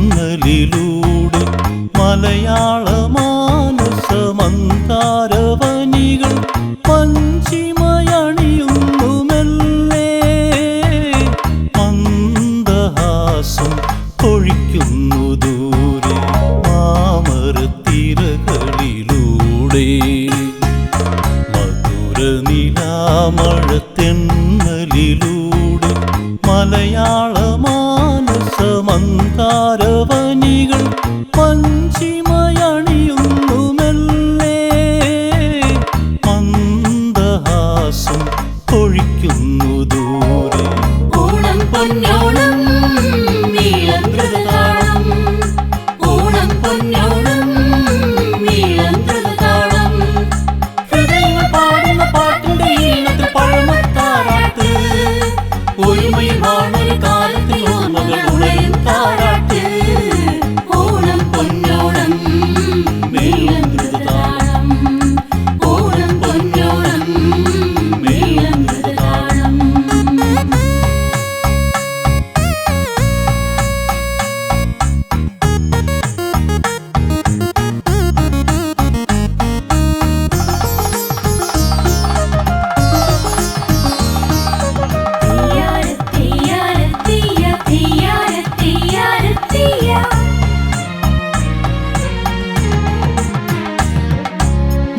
മധുരനിലാമഴത്തെന്നലിലൂടെ മലയാള മാനസമന്താരവനികൾ പഞ്ചിമയണിയുന്നു മെല്ലെ മന്ദഹാസം പൊഴിക്കുന്നു ദൂരെ മാമരത്തിരകളിലൂടെ മധുരനിലാമഴത്തെന്നലിലൂടെ മലയാള മാനസമന്താരവനികൾ പഞ്ചിമയണിയുന്നു മെല്ലെ മന്ദഹാസം പൊഴിക്കുന്നു ദൂരെ ഓണം പൊന്നോണം നീളം ദ്രുതതാളം ഓണം പൊന്നോണം നീളം ദ്രുതതാളം ഹൃദയങ്ങൾ പാടുന്ന പാട്ടിന്റെ ഈണത്തിൽ പഴമത്താറാട്ട് ഒരുമയുമാണൊരു കാലത്തിൽ ഓർമ്മകൾ ഉണരും താരാട്ട് ഓണം പൊന്നോണം നീളം ദ്രുതതാളം ഓണം പൊന്നോണം നീളം ദ്രുതതാളം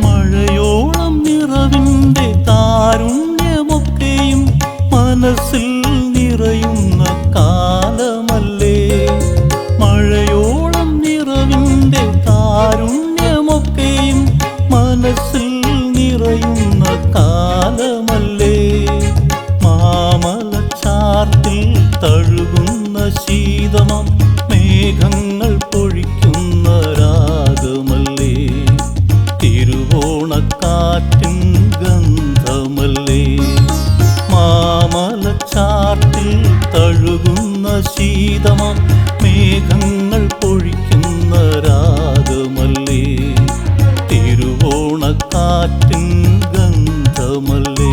മഴയോളം നിറവിന്റെ താരുണ്യമൊക്കെയും മനസ്സിൽ നിറയുന്ന കാലമല്ലേ മഴയോളം നിറവിന്റെ താരുണ്യമൊക്കെയും മനസ്സിൽ നിറയുന്ന കാലമല്ലേ മാമലച്ചാർത്തിൽ തഴുകുന്ന ശീതമം മേഘങ്ങൾ പൊഴിക്കുന്ന രാഗമല്ലേ തിരുവോണക്കാറ്റിൻ ഗന്ധമല്ലേ മാമലച്ചാർത്തിൽ തഴുകുന്ന ശീതമം മേഘങ്ങൾ പൊഴിക്കുന്ന രാഗമല്ലേ തിരുവോണക്കാറ്റിൻ ഗന്ധമല്ലേ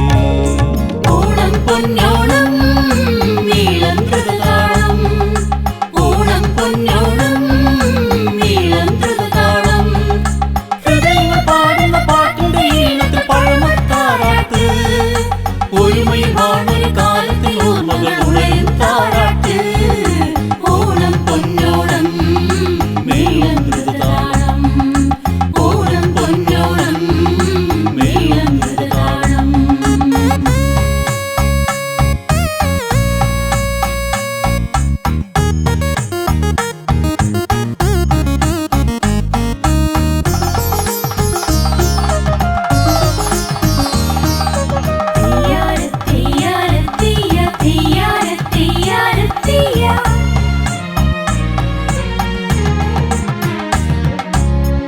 ഓണം പൊന്നോണം നീളം ദ്രുതതാളം ഓണം പൊന്നോണം നീളം ദ്രുതതാളം ഹൃദയങ്ങൾ പാടുന്ന പാട്ടിന്റെ ഈണത്തിൽ പഴമത്താറാട്ട് ഒരുമയുമാണൊരു കാലത്തിൽ ഓർമ്മകൾ ഉണരും താരാട്ട് ഓണം പൊന്നോണം നീളം ദ്രുതതാളം ഓണം പൊന്നോണം നീളം ദ്രുതതാളം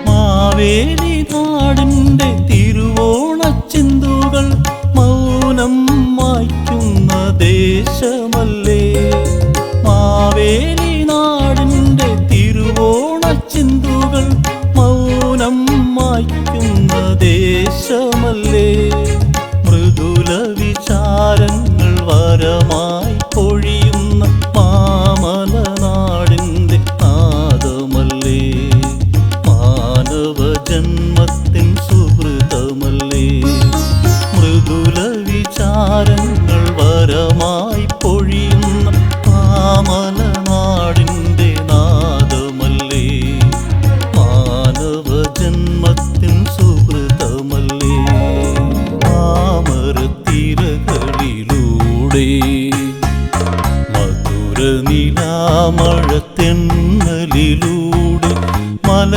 മാവേലി നാടിന്റെ തിരുവോണച്ചിന്തുകൾ മൗനം മായ്ക്കുന്ന ദേശമല്ലേ മാവേലി നാടിന്റെ തിരുവോണച്ചിന്തുകൾ മൗനം മായ്ക്കുന്ന ദേശമല്ലേ മൃദുല വിചാരങ്ങൾ വരമായി പൊഴിയുന്ന മാമല നാടിന്റെ നാദമല്ലേ മാനവജന്മത്തിൻ സുഹൃതമല്ലേ മൃദുല വിചാരങ്ങൾ വരമായി പൊഴിയുന്ന മാമല നാടിന്റെ നാദമല്ലേ മാനവജന്മത്തിൻ സുഹൃതമല്ലേ മാമരത്തിരകളിലൂടെ മധുരനിലാമഴത്തെന്ന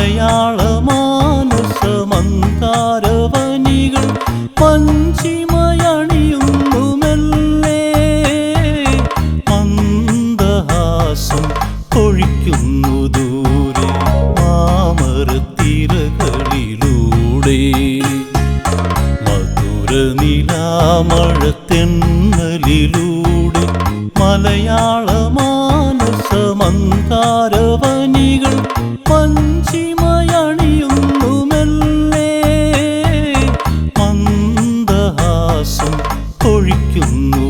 മലയാള മാനസ മന്ദാരവനികൾ പഞ്ചിമയണിയുന്നു മെല്ലെ മന്ദഹാസം പൊഴിക്കുന്നു ദൂരെ മാമരത്തിരകളിലൂടെ മധുര നിലാമഴത്തെന്നലിലൂടെ മലയാള മാനസ മന്ദാരവനികൾ പഞ്ചിമയണിയുന്നു മെല്ലെ മന്ദഹാസം പൊഴിക്കുന്നു